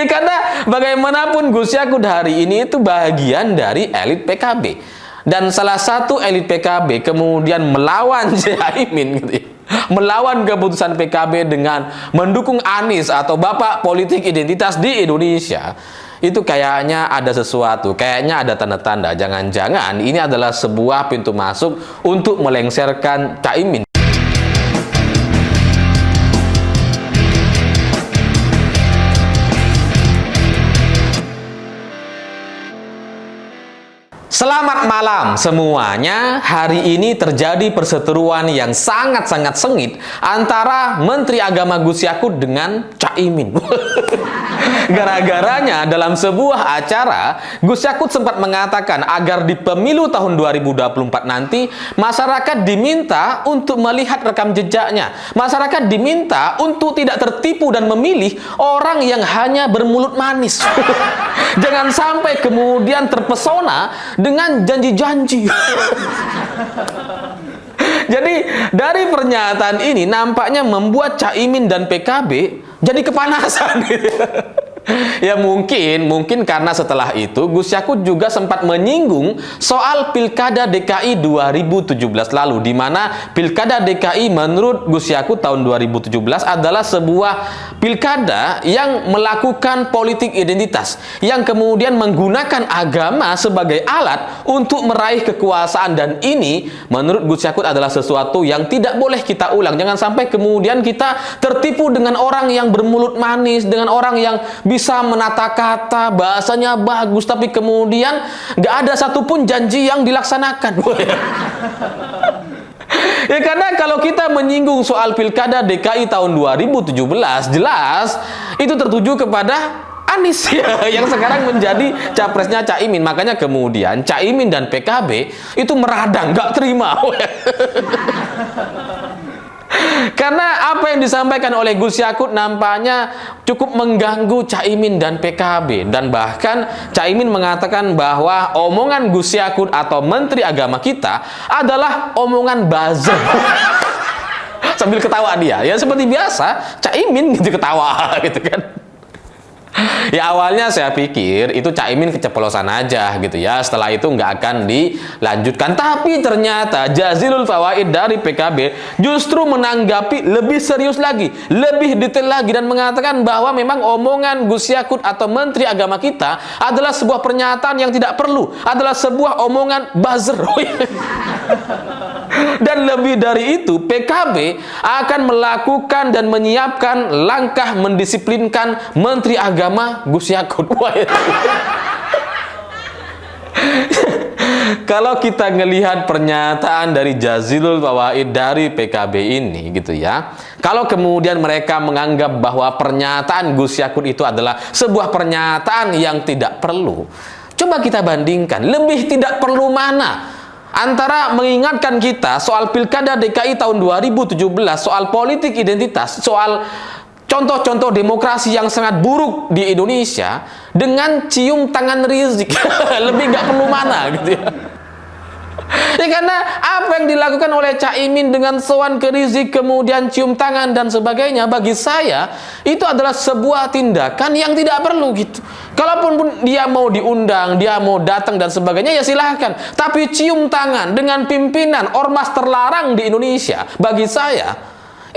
Karena bagaimanapun Gus Yakut hari ini itu bagian dari elit PKB. Dan salah satu elit PKB kemudian melawan Caimin gitu ya. Melawan keputusan PKB dengan mendukung Anies atau bapak politik identitas di Indonesia. Itu kayaknya ada sesuatu, kayaknya ada tanda-tanda jangan-jangan ini adalah sebuah pintu masuk untuk melengsarkan Caimin. Selamat malam semuanya. Hari ini terjadi perseteruan yang sangat-sangat sengit antara Menteri Agama Gus Yakut dengan Caimin. Gara-garanya dalam sebuah acara, Gus Yakut sempat mengatakan agar di pemilu tahun 2024 nanti masyarakat diminta untuk melihat rekam jejaknya. Masyarakat diminta untuk tidak tertipu dan memilih orang yang hanya bermulut manis. Jangan sampai kemudian terpesona dengan janji-janji. Jadi dari pernyataan ini nampaknya membuat Caimin dan PKB jadi kepanasan. Ya mungkin karena setelah itu Gus Yakut juga sempat menyinggung soal Pilkada DKI 2017 lalu, di mana Pilkada DKI menurut Gus Yakut tahun 2017 adalah sebuah pilkada yang melakukan politik identitas, yang kemudian menggunakan agama sebagai alat untuk meraih kekuasaan, dan ini menurut Gus Yakut adalah sesuatu yang tidak boleh kita ulang. Jangan sampai kemudian kita tertipu dengan orang yang bermulut manis, dengan orang yang bisa menata kata, bahasanya bagus, tapi kemudian nggak ada satupun janji yang dilaksanakan. Ya karena kalau kita menyinggung soal Pilkada DKI tahun 2017, jelas itu tertuju kepada Anies ya, yang sekarang menjadi capresnya Caimin. Makanya kemudian Caimin dan PKB itu meradang, nggak terima. Karena apa yang disampaikan oleh Gus Yakut nampaknya cukup mengganggu Caimin dan PKB. Dan bahkan Caimin mengatakan bahwa omongan Gus Yakut atau Menteri Agama kita adalah omongan buzzer. Sambil ketawa dia, ya seperti biasa Caimin gitu ketawa gitu kan. Ya awalnya saya pikir itu Caimin keceplosan aja gitu ya, setelah itu nggak akan dilanjutkan. Tapi ternyata Jazilul Fawaid dari PKB justru menanggapi lebih serius lagi, lebih detail lagi, dan mengatakan bahwa memang omongan Gus Yakut atau Menteri Agama kita adalah sebuah pernyataan yang tidak perlu, adalah sebuah omongan buzzer. Dan lebih dari itu, PKB akan melakukan dan menyiapkan langkah mendisiplinkan Menteri Agama Gus Yakut. Kalau kita ngelihat pernyataan dari Jazilul Fawaid dari PKB ini gitu ya, kalau kemudian mereka menganggap bahwa pernyataan Gus Yakut itu adalah sebuah pernyataan yang tidak perlu, coba kita bandingkan, lebih tidak perlu mana antara mengingatkan kita soal Pilkada DKI tahun 2017, soal politik identitas, soal contoh-contoh demokrasi yang sangat buruk di Indonesia, dengan cium tangan Rizik. Lebih nggak perlu mana gitu ya. Ya karena apa yang dilakukan oleh Caimin dengan sowan ke Rizik, kemudian cium tangan dan sebagainya, bagi saya itu adalah sebuah tindakan yang tidak perlu gitu. Kalaupun dia mau diundang, dia mau datang dan sebagainya, ya silahkan. Tapi cium tangan dengan pimpinan ormas terlarang di Indonesia, bagi saya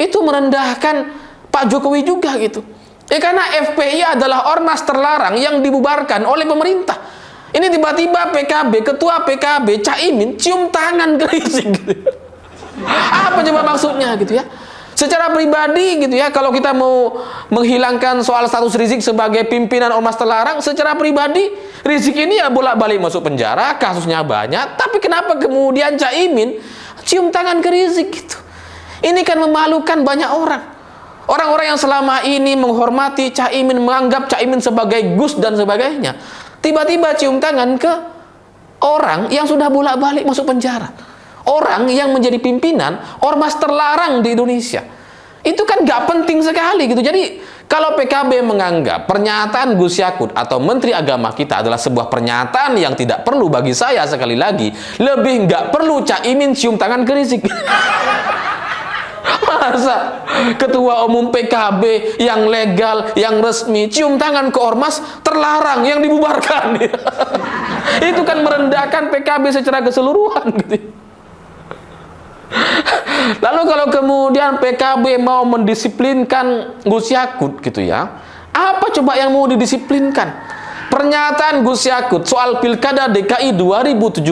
itu merendahkan Pak Jokowi juga gitu. Ya karena FPI adalah ormas terlarang yang dibubarkan oleh pemerintah. Ini tiba-tiba PKB, ketua PKB Caimin cium tangan ke Rizik gitu. Apa coba maksudnya gitu ya? Secara pribadi gitu ya, kalau kita mau menghilangkan soal status Rizik sebagai pimpinan ormas terlarang, secara pribadi Rizik ini ya bolak-balik masuk penjara, kasusnya banyak, tapi kenapa kemudian Caimin cium tangan ke Rizik gitu? Ini kan memalukan banyak orang. Orang-orang yang selama ini menghormati Caimin, menganggap Caimin sebagai Gus dan sebagainya, tiba-tiba cium tangan ke orang yang sudah bolak-balik masuk penjara, orang yang menjadi pimpinan ormas terlarang di Indonesia. Itu kan gak penting sekali gitu. Jadi kalau PKB menganggap pernyataan Gus Yakut atau Menteri Agama kita adalah sebuah pernyataan yang tidak perlu, bagi saya sekali lagi lebih gak perlu Caimin cium tangan ke Rizik. Masa ketua umum PKB yang legal, yang resmi, cium tangan ke ormas terlarang, yang dibubarkan. Itu kan merendahkan PKB secara keseluruhan gitu. Lalu kalau kemudian PKB mau mendisiplinkan Gus Yakut gitu ya, apa coba yang mau didisiplinkan? Pernyataan Gus Yakut soal Pilkada DKI 2017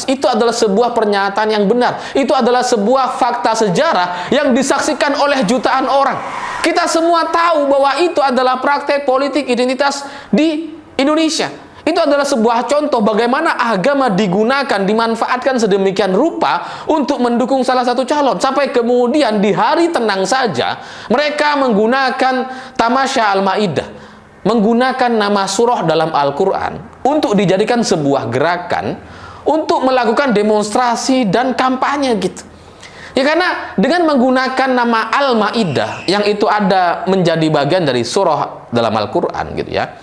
itu adalah sebuah pernyataan yang benar. Itu adalah sebuah fakta sejarah yang disaksikan oleh jutaan orang. Kita semua tahu bahwa itu adalah praktek politik identitas di Indonesia. Itu adalah sebuah contoh bagaimana agama digunakan, dimanfaatkan sedemikian rupa untuk mendukung salah satu calon. Sampai kemudian di hari tenang saja, mereka menggunakan tamasya Al-Ma'idah, menggunakan nama surah dalam Al-Quran untuk dijadikan sebuah gerakan untuk melakukan demonstrasi dan kampanye gitu. Ya karena dengan menggunakan nama Al-Ma'idah yang itu ada menjadi bagian dari surah dalam Al-Quran gitu ya.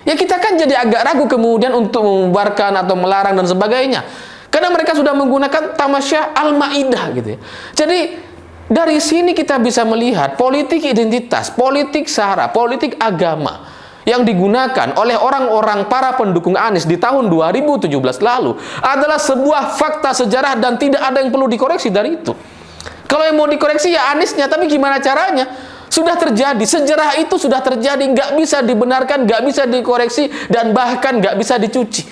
Ya kita kan jadi agak ragu kemudian untuk membubarkan atau melarang dan sebagainya. Karena mereka sudah menggunakan tamasya Al-Ma'idah gitu ya. Jadi dari sini kita bisa melihat politik identitas, politik sara, politik agama yang digunakan oleh orang-orang para pendukung Anies di tahun 2017 lalu adalah sebuah fakta sejarah dan tidak ada yang perlu dikoreksi dari itu. Kalau yang mau dikoreksi ya Aniesnya, tapi gimana caranya? Sudah terjadi, sejarah itu sudah terjadi, nggak bisa dibenarkan, nggak bisa dikoreksi, dan bahkan nggak bisa dicuci.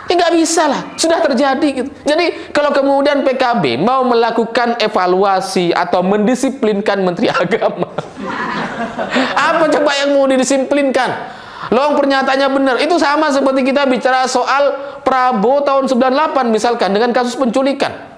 Ya nggak bisa lah, sudah terjadi gitu. Jadi kalau kemudian PKB mau melakukan evaluasi atau mendisiplinkan Menteri Agama, apa coba yang mau didisiplinkan? Long pernyataannya benar. Itu sama seperti kita bicara soal Prabowo tahun 98 misalkan dengan kasus penculikan.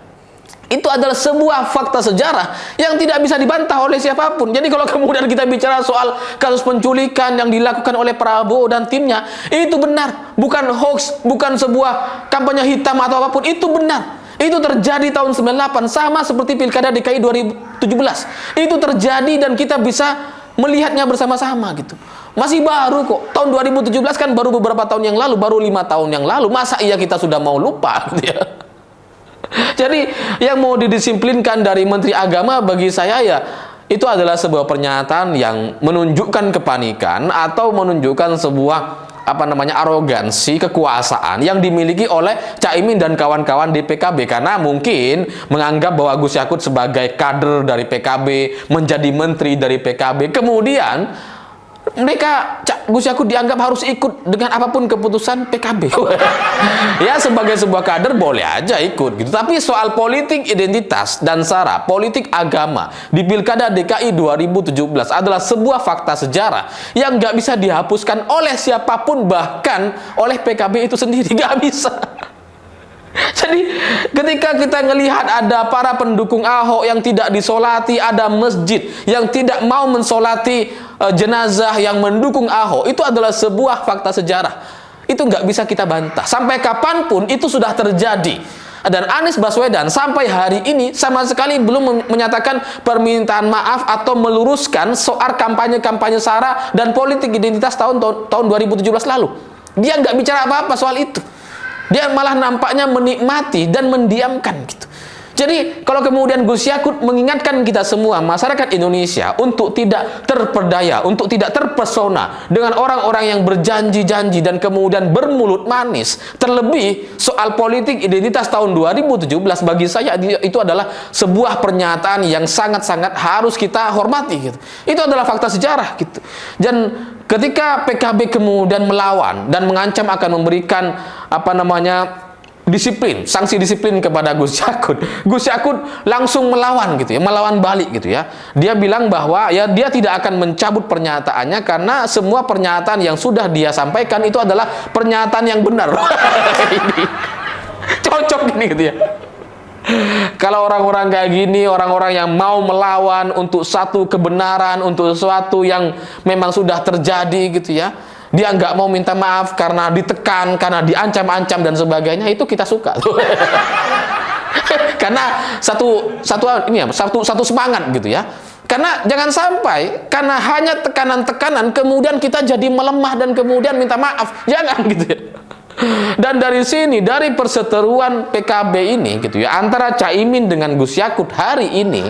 Itu adalah sebuah fakta sejarah yang tidak bisa dibantah oleh siapapun. Jadi kalau kemudian kita bicara soal kasus penculikan yang dilakukan oleh Prabowo dan timnya, itu benar, bukan hoax, bukan sebuah kampanye hitam atau apapun, itu benar. Itu terjadi tahun 98, sama seperti Pilkada DKI 2017. Itu terjadi dan kita bisa melihatnya bersama-sama gitu. Masih baru kok, tahun 2017 kan baru beberapa tahun yang lalu, baru 5 tahun yang lalu. Masa iya kita sudah mau lupa gitu ya. Jadi yang mau didisiplinkan dari Menteri Agama bagi saya ya itu adalah sebuah pernyataan yang menunjukkan kepanikan atau menunjukkan sebuah arogansi kekuasaan yang dimiliki oleh Caimin dan kawan-kawan di PKB, karena mungkin menganggap bahwa Gus Yakut sebagai kader dari PKB, menjadi menteri dari PKB, kemudian Gus Yakut dianggap harus ikut dengan apapun keputusan PKB. Ya sebagai sebuah kader boleh aja ikut gitu. Tapi soal politik identitas dan sara, politik agama di Pilkada DKI 2017 adalah sebuah fakta sejarah yang nggak bisa dihapuskan oleh siapapun, bahkan oleh PKB itu sendiri nggak bisa. Jadi ketika kita melihat ada para pendukung Ahok yang tidak disolati, ada masjid yang tidak mau mensolati jenazah yang mendukung Ahok, itu adalah sebuah fakta sejarah. Itu nggak bisa kita bantah. Sampai kapanpun itu sudah terjadi. Dan Anies Baswedan sampai hari ini sama sekali belum menyatakan permintaan maaf atau meluruskan soal kampanye-kampanye sara dan politik identitas tahun 2017 lalu. Dia nggak bicara apa-apa soal itu. Dia malah nampaknya menikmati dan mendiamkan gitu. Jadi kalau kemudian Gus Yakut mengingatkan kita semua masyarakat Indonesia untuk tidak terperdaya, untuk tidak terpesona dengan orang-orang yang berjanji-janji dan kemudian bermulut manis, terlebih soal politik identitas tahun 2017, bagi saya itu adalah sebuah pernyataan yang sangat-sangat harus kita hormati gitu. Itu adalah fakta sejarah gitu. Dan ketika PKB kemudian melawan dan mengancam akan memberikan disiplin, sanksi disiplin kepada Gus Yakut, Gus Yakut langsung melawan gitu ya, melawan balik gitu ya. Dia bilang bahwa ya dia tidak akan mencabut pernyataannya karena semua pernyataan yang sudah dia sampaikan itu adalah pernyataan yang benar. Ini cocok ini gitu ya. Kalau orang-orang kayak gini, orang-orang yang mau melawan untuk satu kebenaran, untuk sesuatu yang memang sudah terjadi gitu ya, dia nggak mau minta maaf karena ditekan, karena diancam-ancam dan sebagainya, itu kita suka. Karena satu semangat gitu ya. Karena jangan sampai karena hanya tekanan-tekanan kemudian kita jadi melemah dan kemudian minta maaf, jangan gitu ya. Dan dari sini, dari perseteruan PKB ini gitu ya, antara Caimin dengan Gus Yakut hari ini,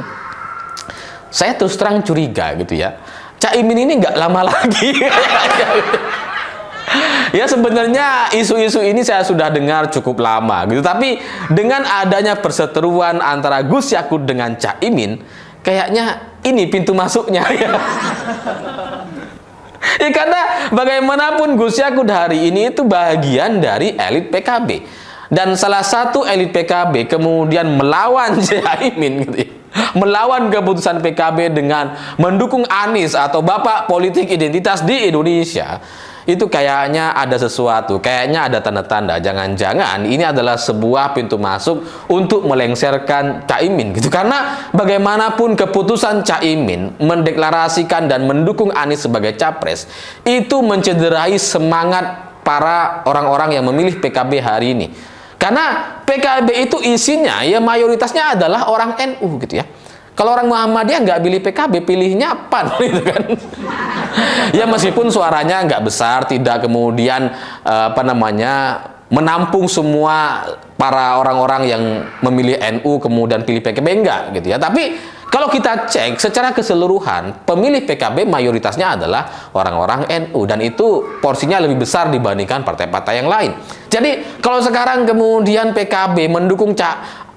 saya terus terang curiga gitu ya, Caimin ini nggak lama lagi. Ya sebenarnya isu-isu ini saya sudah dengar cukup lama gitu, tapi dengan adanya perseteruan antara Gus Yakut dengan Caimin, kayaknya ini pintu masuknya ya. Ya karena bagaimanapun Gus Yakut hari ini itu bagian dari elit PKB, dan salah satu elit PKB kemudian melawan Caimin gitu ya, melawan keputusan PKB dengan mendukung Anies atau bapak politik identitas di Indonesia. Itu kayaknya ada sesuatu, kayaknya ada tanda-tanda jangan-jangan ini adalah sebuah pintu masuk untuk melengsarkan Caimin gitu. Karena bagaimanapun keputusan Caimin mendeklarasikan dan mendukung Anies sebagai capres itu mencederai semangat para orang-orang yang memilih PKB hari ini. Karena PKB itu isinya ya mayoritasnya adalah orang NU gitu ya. Kalau orang Muhammadiyah nggak pilih PKB, pilihnya PAN gitu kan. Ya meskipun suaranya nggak besar, tidak kemudian menampung semua para orang-orang yang memilih NU kemudian pilih PKB, enggak gitu ya. Tapi kalau kita cek secara keseluruhan, pemilih PKB mayoritasnya adalah orang-orang NU, dan itu porsinya lebih besar dibandingkan partai-partai yang lain. Jadi kalau sekarang kemudian PKB mendukung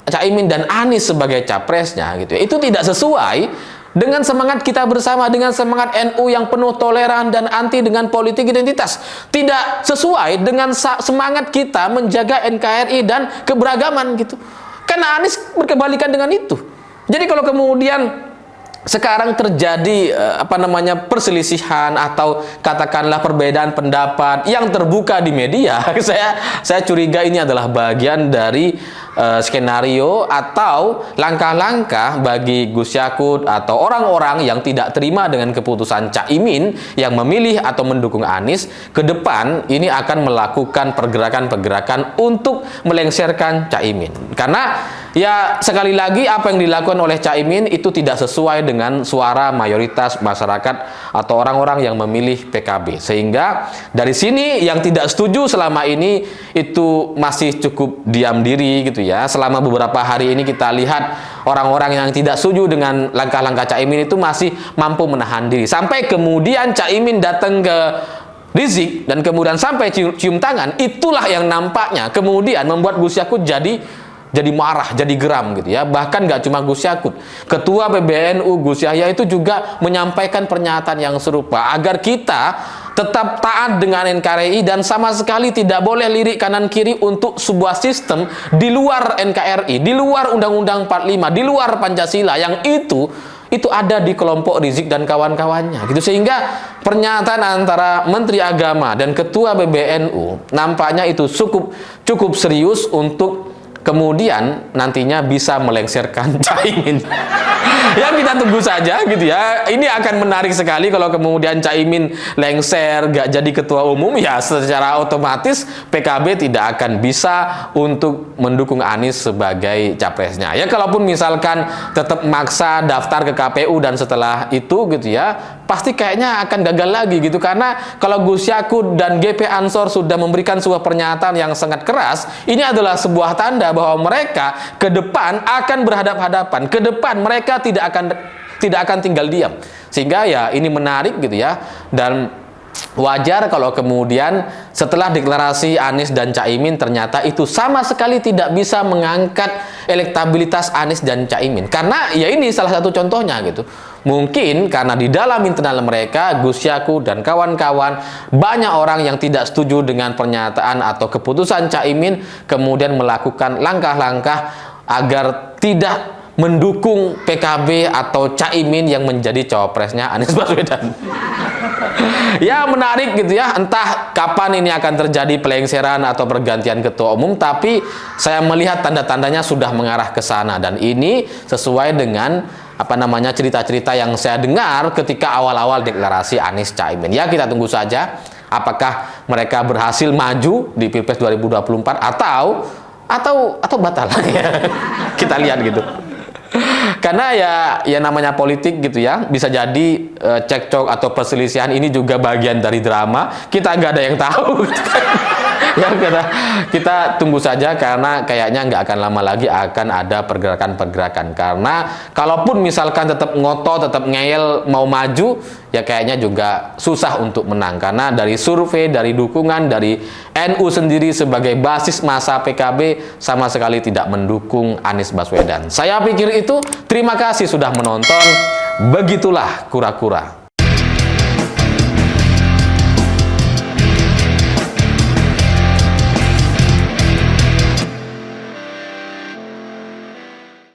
Caimin dan Anies sebagai capresnya gitu ya, itu tidak sesuai dengan semangat kita bersama, dengan semangat NU yang penuh toleran dan anti dengan politik identitas. Tidak sesuai dengan semangat kita menjaga NKRI dan keberagaman gitu. Karena Anies berkebalikan dengan itu. Jadi kalau kemudian sekarang terjadi perselisihan atau katakanlah perbedaan pendapat yang terbuka di media, saya curiga ini adalah bagian dari skenario atau langkah-langkah bagi Gus Yakut atau orang-orang yang tidak terima dengan keputusan Caimin yang memilih atau mendukung Anies, ke depan ini akan melakukan pergerakan-pergerakan untuk melengsarkan Caimin. Karena ya sekali lagi apa yang dilakukan oleh Caimin itu tidak sesuai dengan suara mayoritas masyarakat atau orang-orang yang memilih PKB. Sehingga dari sini yang tidak setuju selama ini itu masih cukup diam diri gitu ya. Selama beberapa hari ini kita lihat orang-orang yang tidak setuju dengan langkah-langkah Caimin itu masih mampu menahan diri. Sampai kemudian Caimin datang ke Rizik dan kemudian sampai cium tangan, itulah yang nampaknya kemudian membuat Gus Yakut jadi marah, jadi geram gitu ya. Bahkan nggak cuma Gus Yakut, Ketua PBNU Gus Yahya itu juga menyampaikan pernyataan yang serupa agar kita tetap taat dengan NKRI dan sama sekali tidak boleh lirik kanan kiri untuk sebuah sistem di luar NKRI, di luar Undang-Undang 45, di luar Pancasila yang itu ada di kelompok Rizik dan kawan-kawannya gitu. Sehingga pernyataan antara Menteri Agama dan Ketua PBNU nampaknya itu cukup serius untuk kemudian nantinya bisa melengsarkan Caimin. Ya kita tunggu saja gitu ya. Ini akan menarik sekali kalau kemudian Caimin lengser gak jadi ketua umum, ya secara otomatis PKB tidak akan bisa untuk mendukung Anies sebagai capresnya. Ya kalaupun misalkan tetap maksa daftar ke KPU dan setelah itu gitu ya, pasti kayaknya akan gagal lagi gitu. Karena kalau Gus Yakut dan GP Ansor sudah memberikan sebuah pernyataan yang sangat keras, ini adalah sebuah tanda bahwa mereka ke depan akan berhadap-hadapan. Ke depan mereka tidak akan tinggal diam. Sehingga ya ini menarik gitu ya. Dan wajar kalau kemudian setelah deklarasi Anies dan Caimin ternyata itu sama sekali tidak bisa mengangkat elektabilitas Anies dan Caimin. Karena ya ini salah satu contohnya gitu. Mungkin karena di dalam internal mereka, Gus Yakut dan kawan-kawan, banyak orang yang tidak setuju dengan pernyataan atau keputusan Caimin, kemudian melakukan langkah-langkah agar tidak mendukung PKB atau Caimin yang menjadi cawapresnya Anies Baswedan. Ya menarik gitu ya, entah kapan ini akan terjadi pelengseran atau pergantian ketua umum, tapi saya melihat tanda-tandanya sudah mengarah ke sana, dan ini sesuai dengan cerita-cerita yang saya dengar ketika awal-awal deklarasi Anies Caimin. Ya kita tunggu saja apakah mereka berhasil maju di Pilpres 2024 atau batal. Kita lihat gitu. Karena ya namanya politik gitu ya, bisa jadi cekcok atau perselisihan ini juga bagian dari drama, kita nggak ada yang tahu gitu kan. Ya kita tunggu saja, karena kayaknya nggak akan lama lagi akan ada pergerakan-pergerakan. Karena kalaupun misalkan tetap ngotot, tetap ngeyel mau maju, ya kayaknya juga susah untuk menang. Karena dari survei, dari dukungan dari NU sendiri sebagai basis masa PKB sama sekali tidak mendukung Anies Baswedan. Saya pikir itu. Terima kasih sudah menonton. Begitulah kura-kura.